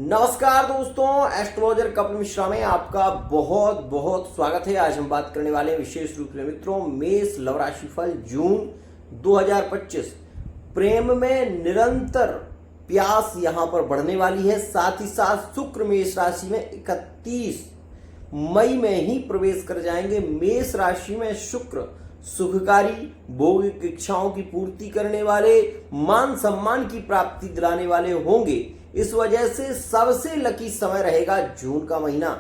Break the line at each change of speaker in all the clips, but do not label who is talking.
नमस्कार दोस्तों, एस्ट्रोलॉजर कपिल मिश्रा में आपका बहुत बहुत स्वागत है। आज हम बात करने वाले हैं विशेष रूप से मित्रों मेष लव राशिफल जून 2025। प्रेम में निरंतर प्यास यहां पर बढ़ने वाली है। साथ ही साथ शुक्र मेष राशि में 31 मई में ही प्रवेश कर जाएंगे। मेष राशि में शुक्र सुखकारी, भौतिक इच्छाओं की पूर्ति करने वाले, मान सम्मान की प्राप्ति दिलाने वाले होंगे। इस वजह से सबसे लकी समय रहेगा जून का महीना,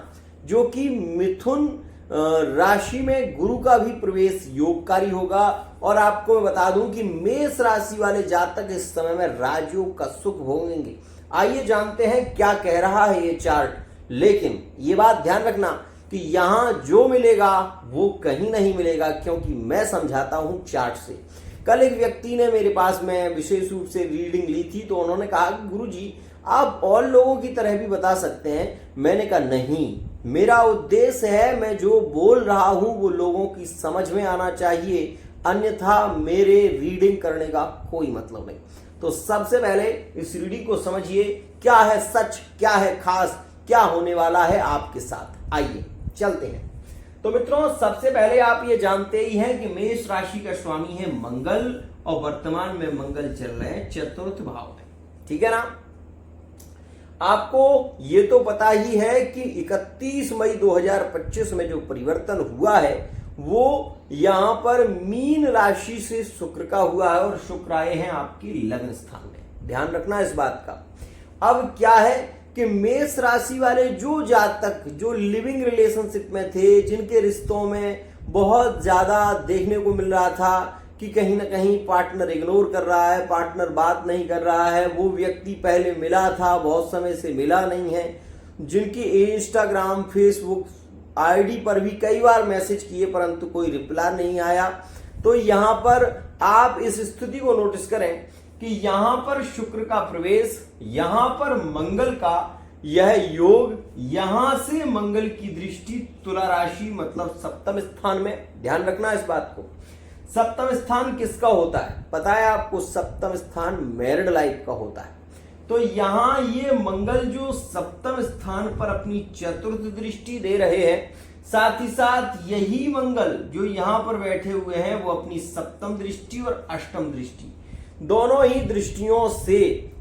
जो कि मिथुन राशि में गुरु का भी प्रवेश योगकारी होगा। और आपको मैं बता दूं कि मेष राशि वाले जातक इस समय में राजयोग का सुख भोगेंगे। आइए जानते हैं क्या कह रहा है ये चार्ट। लेकिन ये बात ध्यान रखना कि यहां जो मिलेगा वो कहीं नहीं मिलेगा, क्योंकि मैं समझाता हूं चार्ट से। कल एक व्यक्ति ने मेरे पास में विशेष रूप से रीडिंग ली थी, तो उन्होंने कहा कि गुरुजी आप और लोगों की तरह भी बता सकते हैं। मैंने कहा नहीं, मेरा उद्देश्य है मैं जो बोल रहा हूं वो लोगों की समझ में आना चाहिए, अन्यथा मेरे रीडिंग करने का कोई मतलब नहीं। तो सबसे पहले इस रीडिंग को समझिए, क्या है सच, क्या है खास, क्या होने वाला है आपके साथ। आइए चलते हैं। तो मित्रों सबसे पहले आप ये जानते ही हैं कि मेष राशि का स्वामी है मंगल, और वर्तमान में मंगल चल रहे हैं चतुर्थ भाव में। ठीक है ना। आपको ये तो पता ही है कि 31 मई 2025 में जो परिवर्तन हुआ है वो यहां पर मीन राशि से शुक्र का हुआ है, और शुक्र आए हैं आपकी लग्न स्थान में। ध्यान रखना इस बात का। अब क्या है कि मेष राशि वाले जो जातक जो लिविंग रिलेशनशिप में थे, जिनके रिश्तों में बहुत ज्यादा देखने को मिल रहा था कि कहीं ना कहीं पार्टनर इग्नोर कर रहा है, पार्टनर बात नहीं कर रहा है, वो व्यक्ति पहले मिला था, बहुत समय से मिला नहीं है, जिनकी इंस्टाग्राम फेसबुक आईडी पर भी कई बार मैसेज किए परंतु कोई रिप्लाई नहीं आया। तो यहां पर आप इस स्थिति को नोटिस करें कि यहां पर शुक्र का प्रवेश, यहां पर मंगल का यह योग, यहां से मंगल की दृष्टि तुला राशि मतलब सप्तम स्थान में। ध्यान रखना इस बात को। सप्तम स्थान किसका होता है पता है आपको? सप्तम स्थान मैरिड लाइफ का होता है। तो यहां ये मंगल जो सप्तम स्थान पर अपनी चतुर्थ दृष्टि दे रहे हैं, साथ ही साथ यही मंगल जो यहां पर बैठे हुए हैं वो अपनी सप्तम दृष्टि और अष्टम दृष्टि दोनों ही दृष्टियों से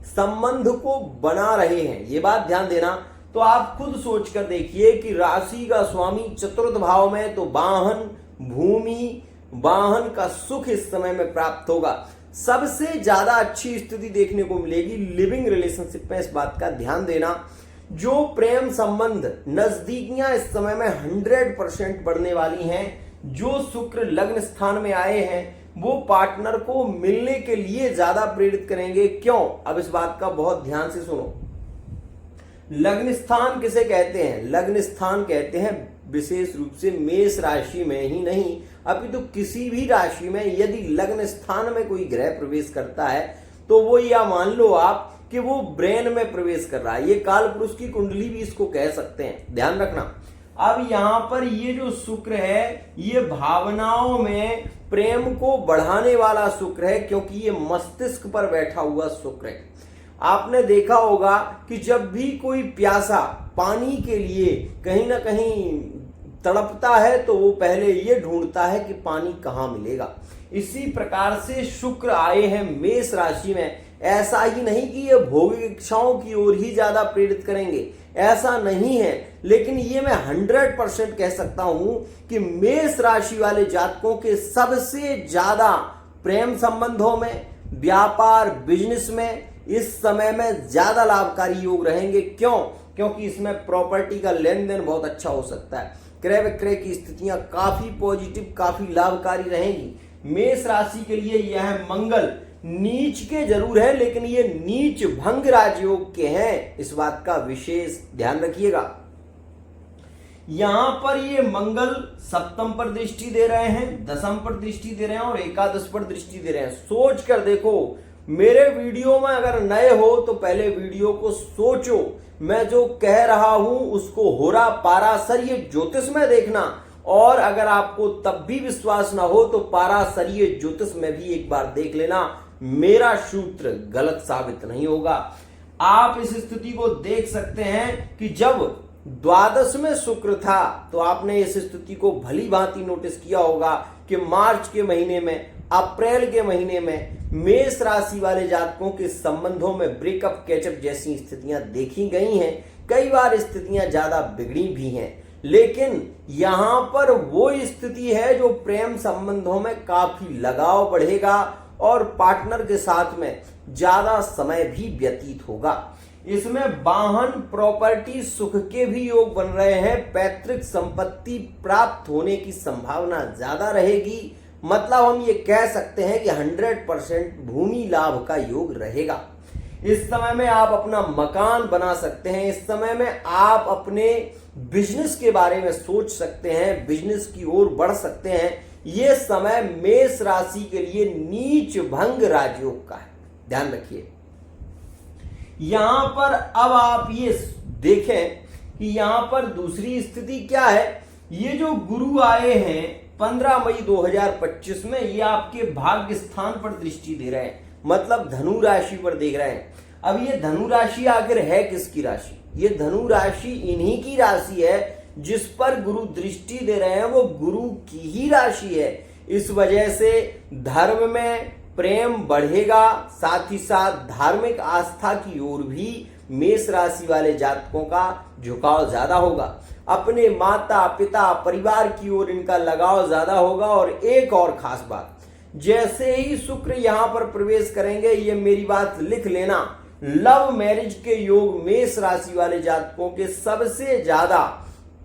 संबंध को बना रहे हैं। ये बात ध्यान देना। तो आप खुद सोच कर देखिए कि राशि का स्वामी चतुर्थ भाव में, तो वाहन, भूमि, वाहन का सुख इस समय में प्राप्त होगा। सबसे ज्यादा अच्छी स्थिति देखने को मिलेगी लिविंग रिलेशनशिप में। इस बात का ध्यान देना। जो प्रेम संबंध नजदीकियां इस समय में 100% बढ़ने वाली हैं। जो शुक्र लग्न स्थान में आए हैं वो पार्टनर को मिलने के लिए ज्यादा प्रेरित करेंगे। क्यों? अब इस बात का बहुत ध्यान से सुनो। लग्न स्थान किसे कहते हैं? लग्न स्थान कहते हैं विशेष रूप से मेष राशि में ही नहीं, अभी तो किसी भी राशि में यदि लग्न स्थान में कोई ग्रह प्रवेश करता है तो वो या मान लो आप कि वो ब्रेन में प्रवेश कर रहा है। ये काल पुरुष की कुंडली भी इसको कह सकते हैं। ध्यान रखना। अब यहां पर ये जो शुक्र है ये भावनाओं में प्रेम को बढ़ाने वाला शुक्र है, क्योंकि ये मस्तिष्क पर बैठा हुआ शुक्र है। आपने देखा होगा कि जब भी कोई प्यासा पानी के लिए कहीं ना कहीं तड़पता है तो वो पहले ये ढूंढता है कि पानी कहाँ मिलेगा। इसी प्रकार से शुक्र आए हैं मेष राशि में। ऐसा ही नहीं कि ये भौतिक इच्छाओं की ओर ही ज्यादा प्रेरित करेंगे, ऐसा नहीं है, लेकिन ये मैं 100% कह सकता हूं कि मेष राशि वाले जातकों के सबसे ज्यादा प्रेम संबंधों में, व्यापार, बिजनेस में इस समय में ज्यादा लाभकारी योग रहेंगे। क्यों? क्योंकि इसमें प्रॉपर्टी का लेन देन बहुत अच्छा हो सकता है। क्रय विक्रय की स्थितियां काफी पॉजिटिव, काफी लाभकारी रहेंगी। मेष राशि के लिए यह मंगल नीच के जरूर है, लेकिन ये नीच भंग राजयोग के हैं। इस बात का विशेष ध्यान रखिएगा। यहां पर ये मंगल सप्तम पर दृष्टि दे रहे हैं, दसम पर दृष्टि दे रहे हैं और एकादश पर दृष्टि दे रहे हैं। सोच कर देखो। मेरे वीडियो में अगर नए हो तो पहले वीडियो को सोचो। मैं जो कह रहा हूं उसको होरा पाराशर्य ज्योतिष में देखना, और अगर आपको तब भी विश्वास ना हो तो पाराशर्य ज्योतिष में भी एक बार देख लेना। मेरा सूत्र गलत साबित नहीं होगा। आप इस स्थिति को देख सकते हैं कि जब द्वादश में शुक्र था तो आपने इस स्थिति को भली भांति नोटिस किया होगा कि मार्च के महीने में, अप्रैल के महीने में मेष राशि वाले जातकों के संबंधों में ब्रेकअप, कैचअप जैसी स्थितियां देखी गई हैं। कई बार स्थितियां ज्यादा बिगड़ी भी हैं, लेकिन यहां पर वो स्थिति है जो प्रेम संबंधों में काफी लगाव बढ़ेगा और पार्टनर के साथ में ज्यादा समय भी व्यतीत होगा। इसमें वाहन, प्रॉपर्टी, सुख के भी योग बन रहे हैं। पैतृक संपत्ति प्राप्त होने की संभावना ज्यादा रहेगी। मतलब हम ये कह सकते हैं कि 100% भूमि लाभ का योग रहेगा। इस समय में आप अपना मकान बना सकते हैं। इस समय में आप अपने बिजनेस के बारे में सोच सकते हैं, बिजनेस की ओर बढ़ सकते हैं। यह समय मेष राशि के लिए नीच भंग राजयोग का है, ध्यान रखिए। यहां पर अब आप ये देखें कि यहां पर दूसरी स्थिति क्या है। ये जो गुरु आए हैं 15 मई 2025 में, ये आपके भाग्य स्थान पर दृष्टि दे रहे हैं, मतलब धनु राशि पर देख रहे हैं। अब ये धनु राशि आखिर है किसकी राशि? ये धनु राशि इन्हीं की राशि है जिस पर गुरु दृष्टि दे रहे हैं, वो गुरु की ही राशि है। इस वजह से धर्म में प्रेम बढ़ेगा, साथ ही साथ धार्मिक आस्था की ओर भी मेष राशि वाले जातकों का झुकाव ज्यादा होगा। अपने माता पिता परिवार की ओर इनका लगाव ज्यादा होगा। और एक और खास बात, जैसे ही शुक्र यहां पर प्रवेश करेंगे, ये मेरी बात लिख लेना, लव मैरिज के योग मेष राशि वाले जातकों के सबसे ज्यादा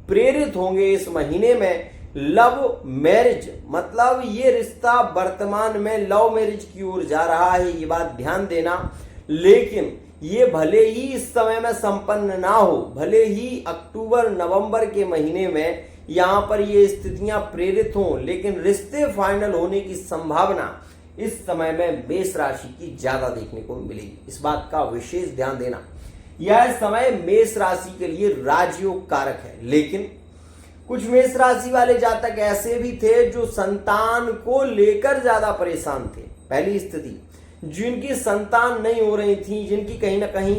प्रेरित होंगे इस महीने में। लव मैरिज मतलब ये रिश्ता वर्तमान में लव मैरिज की ओर जा रहा है, ये बात ध्यान देना। लेकिन ये भले ही इस समय में संपन्न ना हो, भले ही अक्टूबर नवंबर के महीने में यहां पर ये स्थितियां प्रेरित हों, लेकिन रिश्ते फाइनल होने की संभावना इस समय में मेष राशि की ज्यादा देखने को मिलेगी। इस बात का विशेष ध्यान देना। यह समय मेष राशि के लिए राजयोग कारक है, लेकिन कुछ मेष राशि वाले जातक ऐसे भी थे जो संतान को लेकर ज्यादा परेशान थे। पहली स्थिति, जिनकी संतान नहीं हो रही थी, जिनकी कहीं ना कहीं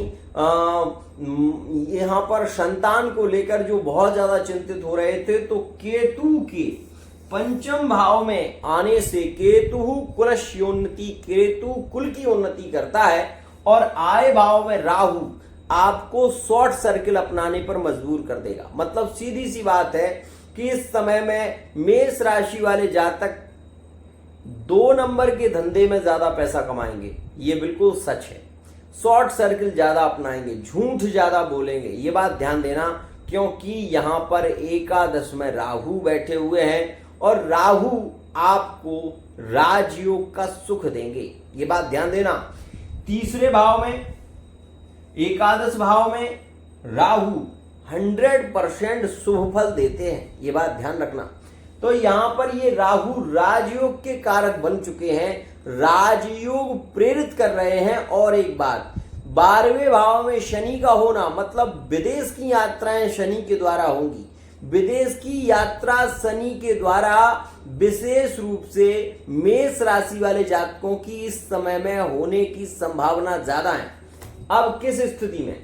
यहां पर संतान को लेकर जो बहुत ज्यादा चिंतित हो रहे थे, तो केतु के पंचम भाव में आने से, केतु कुलस्योन्नति, केतु कुल की उन्नति करता है, और आय भाव में राहु आपको शॉर्ट सर्किल अपनाने पर मजबूर कर देगा। मतलब सीधी सी बात है कि इस समय में मेष राशि वाले जातक 2 नंबर के धंधे में ज्यादा पैसा कमाएंगे, ये बिल्कुल सच है। शॉर्ट सर्किल ज्यादा अपनाएंगे, झूठ ज्यादा बोलेंगे, ये बात ध्यान देना, क्योंकि यहां पर एकादश में राहु बैठे हुए हैं और राहु आपको राजयोग का सुख देंगे, ये बात ध्यान देना। तीसरे भाव में, एकादश भाव में राहु 100% शुभ फल देते हैं, ये बात ध्यान रखना। तो यहां पर ये राहु राजयोग के कारक बन चुके हैं, राजयोग प्रेरित कर रहे हैं। और एक बात, 12वें भाव में शनि का होना, मतलब विदेश की यात्राएं शनि के द्वारा होंगी। विदेश की यात्रा शनि के द्वारा विशेष रूप से मेष राशि वाले जातकों की इस समय में होने की संभावना ज्यादा है। अब किस स्थिति में?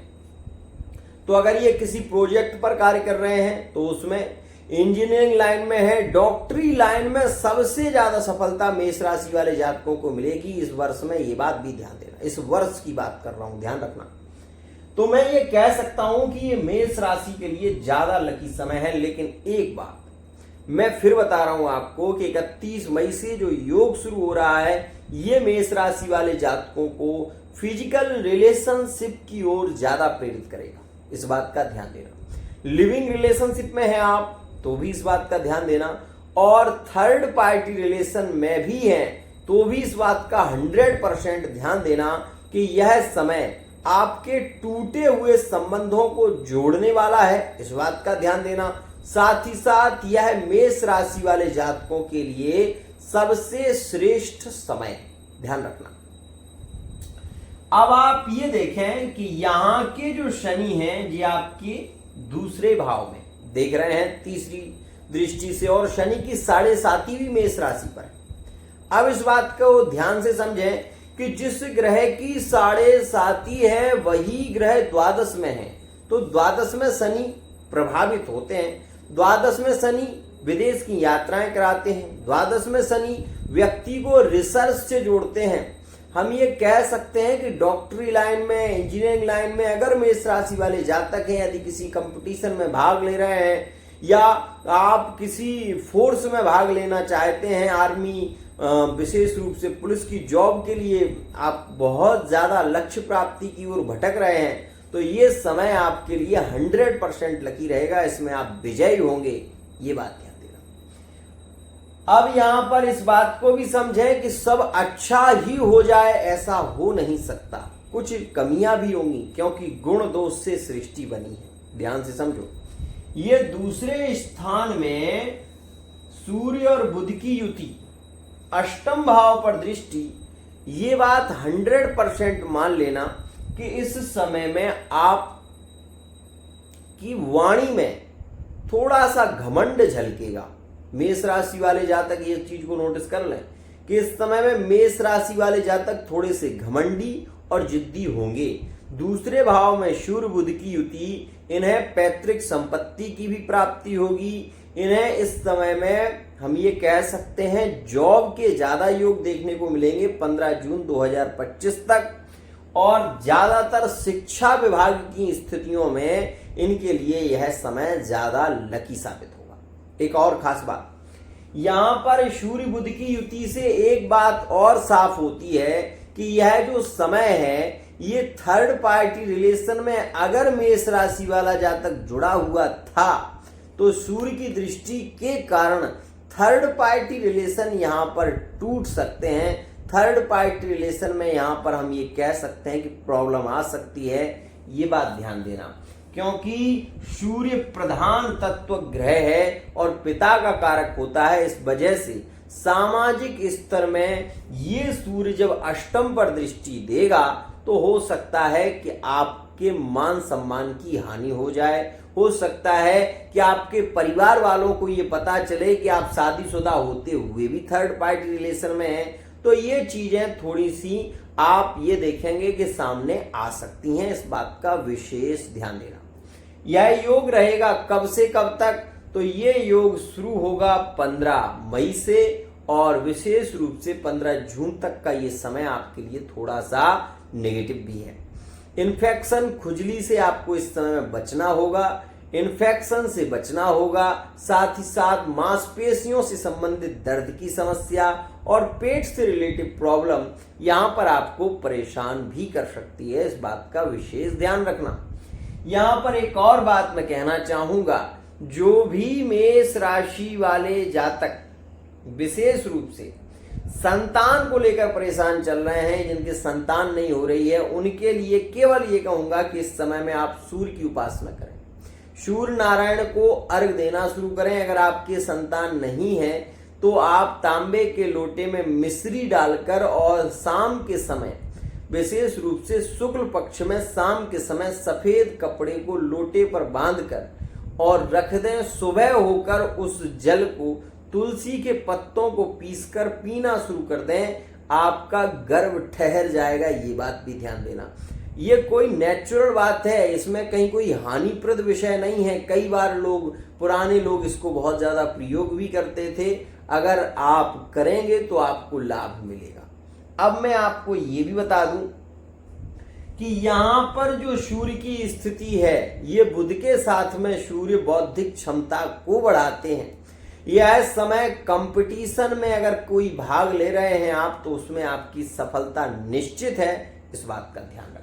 तो अगर ये किसी प्रोजेक्ट पर कार्य कर रहे हैं तो उसमें, इंजीनियरिंग लाइन में है, डॉक्टरी लाइन में सबसे ज्यादा सफलता मेष राशि वाले जातकों को मिलेगी इस वर्ष में, ये बात भी ध्यान देना। इस वर्ष की बात कर रहा हूं, ध्यान रखना। तो मैं ये कह सकता हूं कि ये मेष राशि के लिए ज्यादा लकी समय है। लेकिन एक बात मैं फिर बता रहा हूं आपको कि 31 मई से जो योग शुरू हो रहा है, ये मेष राशि वाले जातकों को फिजिकल रिलेशनशिप की ओर ज्यादा प्रेरित करेगा, इस बात का ध्यान देना। लिविंग रिलेशनशिप में है आप तो भी इस बात का ध्यान देना, और थर्ड पार्टी रिलेशन में भी हैं तो भी इस बात का 100% ध्यान देना कि यह समय आपके टूटे हुए संबंधों को जोड़ने वाला है, इस बात का ध्यान देना। साथ ही साथ यह मेष राशि वाले जातकों के लिए सबसे श्रेष्ठ समय, ध्यान रखना। अब आप ये देखें कि यहां के जो शनि हैं, ये आपके दूसरे भाव में देख रहे हैं तीसरी दृष्टि से, और शनि की 7.5वीं मेष राशि पर है। अब इस बात को ध्यान से समझें कि जिस ग्रह की 7.5 है वही ग्रह द्वादश में है। तो द्वादश में शनि प्रभावित होते हैं, द्वादश में शनि विदेश की यात्राएं कराते हैं, द्वादश में शनि व्यक्ति को रिसर्च से जोड़ते हैं। हम ये कह सकते हैं कि डॉक्टरी लाइन में, इंजीनियरिंग लाइन में अगर मेष राशि वाले जातक हैं, यदि किसी कंपटीशन में भाग ले रहे हैं या आप किसी फोर्स में भाग लेना चाहते हैं, आर्मी, विशेष रूप से पुलिस की जॉब के लिए आप बहुत ज्यादा लक्ष्य प्राप्ति की ओर भटक रहे हैं, तो ये समय आपके लिए 100% लकी रहेगा, इसमें आप विजयी होंगे, ये बात ध्यान देना। अब यहां पर इस बात को भी समझें कि सब अच्छा ही हो जाए ऐसा हो नहीं सकता, कुछ कमियां भी होंगी, क्योंकि गुण दोष से सृष्टि बनी है। ध्यान से समझो, ये दूसरे स्थान में सूर्य और बुध की युति, अष्टम भाव पर दृष्टि, ये बात 100% मान लेना कि इस समय में आप की वाणी में थोड़ा सा घमंड झलकेगा। मेष राशि वाले जातक ये चीज को नोटिस कर लें कि इस समय में मेष राशि वाले जातक थोड़े से घमंडी और जिद्दी होंगे। दूसरे भाव में सूर्य बुध की युति, इन्हें पैतृक संपत्ति की भी प्राप्ति होगी। इन्हें इस समय में हम ये कह सकते हैं जॉब के ज्यादा योग देखने को मिलेंगे 15 जून 2025 तक, और ज्यादातर शिक्षा विभाग की स्थितियों में इनके लिए यह समय ज्यादा लकी साबित होगा। एक और खास बात, यहां पर सूर्य बुध की युति से एक बात और साफ होती है कि यह जो समय है ये थर्ड पार्टी रिलेशन में अगर मेष राशि वाला जातक जुड़ा हुआ था तो सूर्य की दृष्टि के कारण थर्ड पार्टी रिलेशन यहां पर टूट सकते हैं। थर्ड पार्टी रिलेशन में यहां पर हम ये कह सकते हैं कि प्रॉब्लम आ सकती है, ये बात ध्यान देना, क्योंकि सूर्य प्रधान तत्व ग्रह है और पिता का कारक होता है। इस वजह से सामाजिक स्तर में ये सूर्य जब अष्टम पर दृष्टि देगा तो हो सकता है कि आपके मान सम्मान की हानि हो सकता है कि आपके परिवार वालों को ये पता चले कि आप शादीशुदा होते हुए भी थर्ड पार्टी रिलेशन में हैं। तो ये चीजें थोड़ी सी आप ये देखेंगे कि सामने आ सकती हैं, इस बात का विशेष ध्यान देना। यह योग रहेगा कब से कब तक, तो ये योग शुरू होगा 15 मई से और विशेष रूप से 15 जून तक का ये समय आपके लिए थोड़ा सा नेगेटिव भी है। इन्फेक्शन, खुजली से आपको इस समय में बचना होगा, इन्फेक्शन से बचना होगा, साथ ही साथ मांसपेशियों से संबंधित दर्द की समस्या और पेट से रिलेटेड प्रॉब्लम यहां पर आपको परेशान भी कर सकती है, इस बात का विशेष ध्यान रखना। यहां पर एक और बात मैं कहना चाहूंगा, जो भी मेष राशि वाले जातक विशेष रूप से संतान को लेकर परेशान चल रहे हैं, जिनके संतान नहीं हो रही है, उनके लिए केवल ये कहूंगा कि इस समय में आप सूर्य की उपासना करें, सूर्य नारायण को अर्घ देना शुरू करें। अगर आपके संतान नहीं है तो आप तांबे के लोटे में मिश्री डालकर और शाम के समय, विशेष रूप से शुक्ल पक्ष में शाम के समय, सफेद कपड़े को लोटे पर बांधकर और रख दें। सुबह होकर उस जल को तुलसी के पत्तों को पीसकर पीना शुरू कर दें, आपका गर्भ ठहर जाएगा, ये बात भी ध्यान देना। ये कोई नेचुरल बात है, इसमें कहीं कोई हानिप्रद विषय नहीं है। कई बार पुराने लोग इसको बहुत ज्यादा प्रयोग भी करते थे। अगर आप करेंगे तो आपको लाभ मिलेगा। अब मैं आपको ये भी बता दूं कि यहां पर जो सूर्य की स्थिति है, ये बुध के साथ में सूर्य बौद्धिक क्षमता को बढ़ाते हैं। यह समय कंपटीशन में अगर कोई भाग ले रहे हैं आप, तो उसमें आपकी सफलता निश्चित है, इस बात का ध्यान रखना।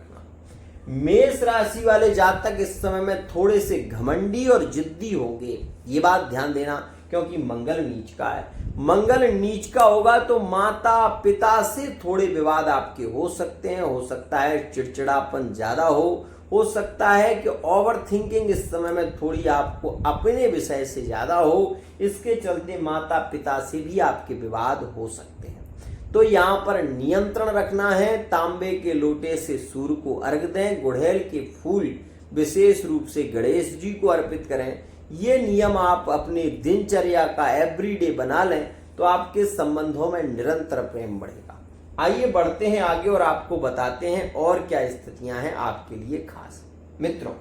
मेष राशि वाले जातक इस समय में थोड़े से घमंडी और जिद्दी होंगे, ये बात ध्यान देना, क्योंकि मंगल नीच का है। मंगल नीच का होगा तो माता पिता से थोड़े विवाद आपके हो सकते हैं, हो सकता है चिड़चिड़ापन ज्यादा हो सकता है कि ओवर थिंकिंग इस समय में थोड़ी आपको अपने विषय से ज्यादा हो, इसके चलते माता पिता से भी आपके विवाद हो सकते हैं। तो यहाँ पर नियंत्रण रखना है। तांबे के लोटे से सूर्य को अर्घ दें, गुड़हल के फूल विशेष रूप से गणेश जी को अर्पित करें। ये नियम आप अपनी दिनचर्या का एवरीडे बना लें तो आपके संबंधों में निरंतर प्रेम बढ़ेगा। आइए बढ़ते हैं आगे और आपको बताते हैं और क्या स्थितियां हैं आपके लिए खास। मित्रों,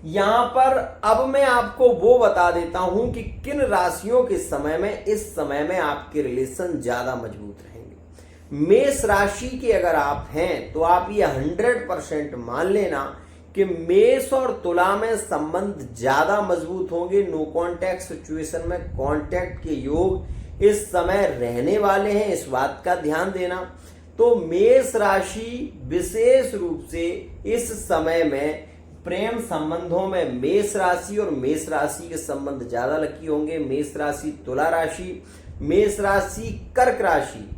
यहां पर अब मैं आपको वो बता देता हूं कि किन राशियों के समय में इस समय में आपके रिलेशन ज्यादा मजबूत रहेंगे। मेष राशि के अगर आप हैं तो आप ये 100% मान लेना कि मेष और तुला में संबंध ज्यादा मजबूत होंगे। नो कांटेक्ट सिचुएशन में कांटेक्ट के योग इस समय रहने वाले हैं, इस बात का ध्यान देना। तो मेष राशि विशेष रूप से इस समय में प्रेम संबंधों में मेष राशि और मेष राशि के संबंध ज्यादा लकी होंगे। मेष राशि, तुला राशि, मेष राशि, कर्क राशि,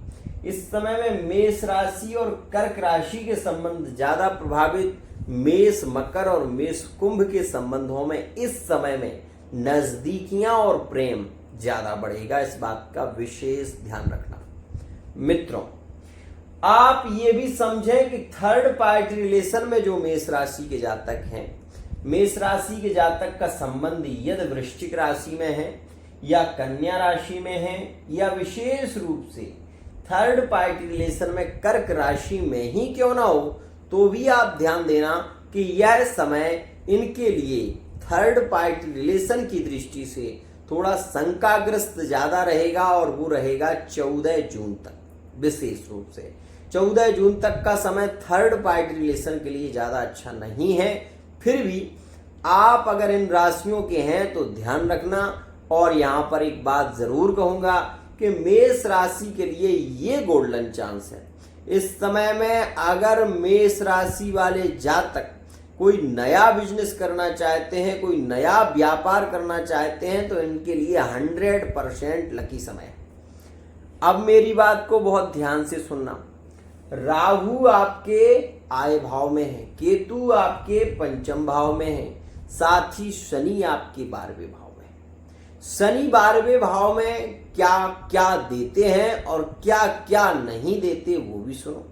इस समय में मेष राशि और कर्क राशि के संबंध ज्यादा प्रभावित। मेष, मकर और मेष, कुंभ के संबंधों में इस समय में नजदीकियां और प्रेम ज्यादा बढ़ेगा, इस बात का विशेष ध्यान रखना। मित्रों, आप ये भी समझें कि थर्ड पार्टी रिलेशन में जो मेष राशि के जातक हैं, मेष राशि के जातक का संबंध यदि वृश्चिक राशि में है या कन्या राशि में है या विशेष रूप से थर्ड पार्टी रिलेशन में कर्क राशि में ही क्यों ना हो, तो भी आप ध्यान देना कि यह समय इनके लिए थर्ड पार्टी रिलेशन की दृष्टि से थोड़ा शंकाग्रस्त ज्यादा रहेगा और वो रहेगा 14 जून तक। विशेष रूप से 14 जून तक का समय थर्ड पार्टी रिलेशन के लिए ज्यादा अच्छा नहीं है। फिर भी आप अगर इन राशियों के हैं तो ध्यान रखना। और यहां पर एक बात जरूर कहूंगा कि मेष राशि के लिए ये गोल्डन चांस है इस समय में। अगर मेष राशि वाले जातक कोई नया बिजनेस करना चाहते हैं, कोई नया व्यापार करना चाहते हैं, तो इनके लिए 100% लकी समय है। अब मेरी बात को बहुत ध्यान से सुनना। राहु आपके आय भाव में है, केतु आपके पंचम भाव में है, साथ ही शनि आपके 12वें भाव में है। शनि 12वें भाव में क्या क्या देते हैं और क्या क्या नहीं देते वो भी सुनो।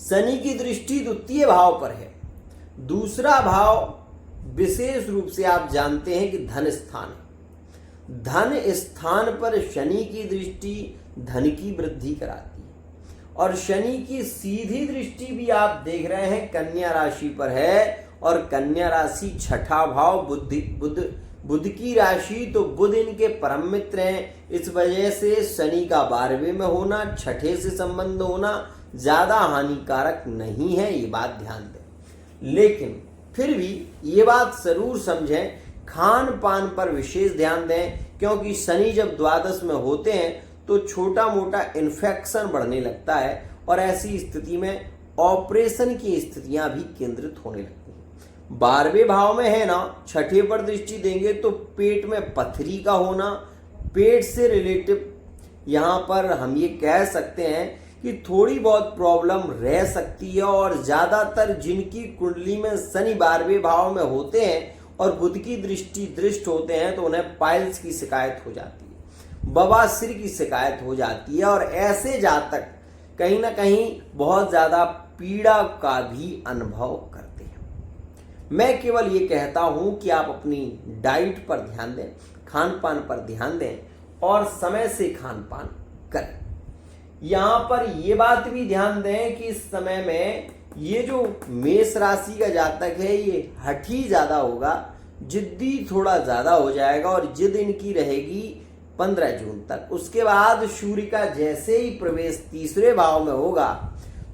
शनि की दृष्टि द्वितीय भाव पर है। दूसरा भाव विशेष रूप से आप जानते हैं कि धन स्थान है। धन स्थान पर शनि की दृष्टि धन की वृद्धि कराती है। और शनि की सीधी दृष्टि भी आप देख रहे हैं कन्या राशि पर है, और कन्या राशि छठा भाव बुध की राशि, तो बुध इनके परम मित्र हैं। इस वजह से शनि का 12वें में होना, छठे से संबंध होना ज्यादा हानिकारक नहीं है, ये बात ध्यान दें। लेकिन फिर भी ये बात जरूर समझें, खान पान पर विशेष ध्यान दें, क्योंकि शनि जब द्वादश में होते हैं तो छोटा मोटा इन्फेक्शन बढ़ने लगता है और ऐसी स्थिति में ऑपरेशन की स्थितियां भी केंद्रित होने लगती हैं। 12वें भाव में है ना, छठे पर दृष्टि देंगे तो पेट में पथरी का होना, पेट से रिलेटिव यहां पर हम ये कह सकते हैं कि थोड़ी बहुत प्रॉब्लम रह सकती है। और ज्यादातर जिनकी कुंडली में शनि 12वें भाव में होते हैं और बुध की दृष्टि दृष्ट होते हैं तो उन्हें पाइल्स की शिकायत हो जाती है, बवासीर की शिकायत हो जाती है, और ऐसे जातक कहीं ना कहीं बहुत ज्यादा पीड़ा का भी अनुभव करते हैं। मैं केवल ये कहता हूं कि आप अपनी डाइट पर ध्यान दें, खान पान पर ध्यान दें और समय से खान पान करें। यहां पर ये बात भी ध्यान दें कि इस समय में ये जो मेष राशि का जातक है ये हठी ज्यादा होगा, जिद्दी थोड़ा ज्यादा हो जाएगा, और जिद इनकी रहेगी 15 जून तक। उसके बाद सूर्य का जैसे ही प्रवेश तीसरे भाव में होगा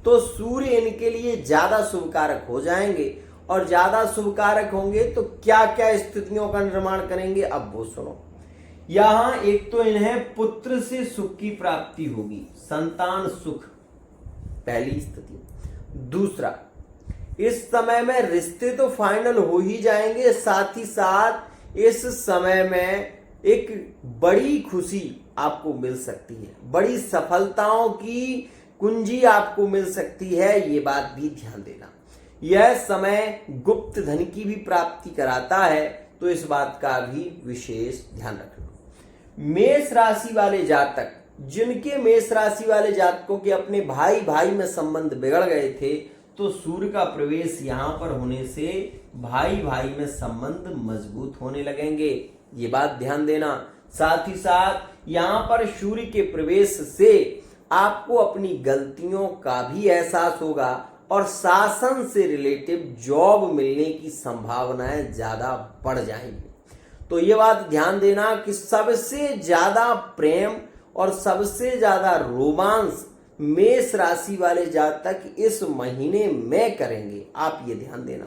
तो सूर्य इनके लिए ज्यादा शुभकारक हो जाएंगे, और ज्यादा शुभकारक होंगे तो क्या क्या स्थितियों का निर्माण करेंगे अब वो सुनो। यहां एक तो इन्हें पुत्र से सुख की प्राप्ति होगी, संतान सुख पहली स्थिति। दूसरा, इस समय में रिश्ते तो फाइनल हो ही जाएंगे, साथ ही साथ इस समय में एक बड़ी खुशी आपको मिल सकती है, बड़ी सफलताओं की कुंजी आपको मिल सकती है, ये बात भी ध्यान देना। यह समय गुप्त धन की भी प्राप्ति कराता है, तो इस बात का भी विशेष ध्यान रखना। मेष राशि वाले जातक, जिनके मेष राशि वाले जातकों के अपने भाई भाई में संबंध बिगड़ गए थे, तो सूर्य का प्रवेश यहां पर होने से भाई भाई में संबंध मजबूत होने लगेंगे, ये बात ध्यान देना। साथ ही साथ यहाँ पर सूर्य के प्रवेश से आपको अपनी गलतियों का भी एहसास होगा और शासन से रिलेटिव जॉब मिलने की संभावनाएं ज्यादा बढ़ जाएंगी। तो ये बात ध्यान देना कि सबसे ज्यादा प्रेम और सबसे ज्यादा रोमांस मेष राशि वाले जातक इस महीने में करेंगे, आप ये ध्यान देना।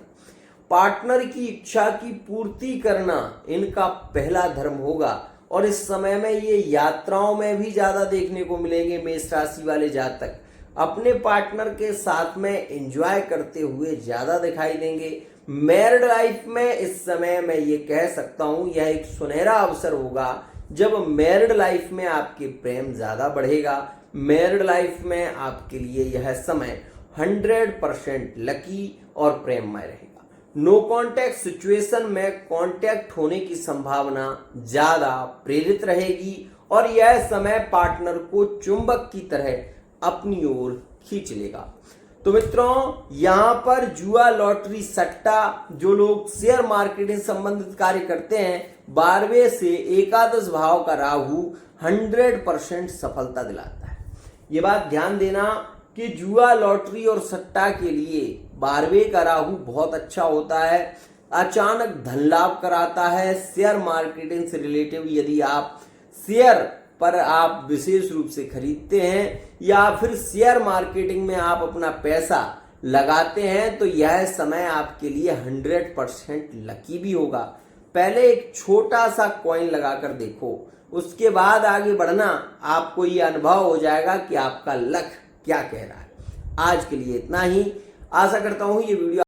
पार्टनर की इच्छा की पूर्ति करना इनका पहला धर्म होगा और इस समय में ये यात्राओं में भी ज्यादा देखने को मिलेंगे। मेष राशि वाले जातक अपने पार्टनर के साथ में एंजॉय करते हुए ज्यादा दिखाई देंगे। मैरिड लाइफ में इस समय मैं ये कह सकता हूं यह एक सुनहरा अवसर होगा जब मैरिड लाइफ में आपके प्रेम ज्यादा बढ़ेगा। मैरिड लाइफ में आपके लिए यह समय 100% लकी और प्रेममय रहेगा। नो कांटेक्ट सिचुएशन में कांटेक्ट होने की संभावना ज्यादा प्रेरित रहेगी और यह समय पार्टनर को चुंबक की तरह अपनी ओर खींच लेगा। तो मित्रों, यहां पर जुआ, लॉटरी, सट्टा, जो लोग शेयर मार्केटिंग संबंधित कार्य करते हैं, 12वें से एकादश भाव का राहु 100% सफलता दिलाता है। ये बात ध्यान देना कि जुआ, लॉटरी और सट्टा के लिए 12वें का राहु बहुत अच्छा होता है, अचानक धन लाभ कराता है। शेयर मार्केटिंग से रिलेटिव यदि आप शेयर पर आप विशेष रूप से खरीदते हैं या फिर शेयर मार्केटिंग में आप अपना पैसा लगाते हैं तो यह समय आपके लिए 100% लकी भी होगा। पहले एक छोटा सा कॉइन लगाकर देखो, उसके बाद आगे बढ़ना, आपको ये अनुभव हो जाएगा कि आपका लक क्या कह रहा है। आज के लिए इतना ही। आशा करता हूं ये वीडियो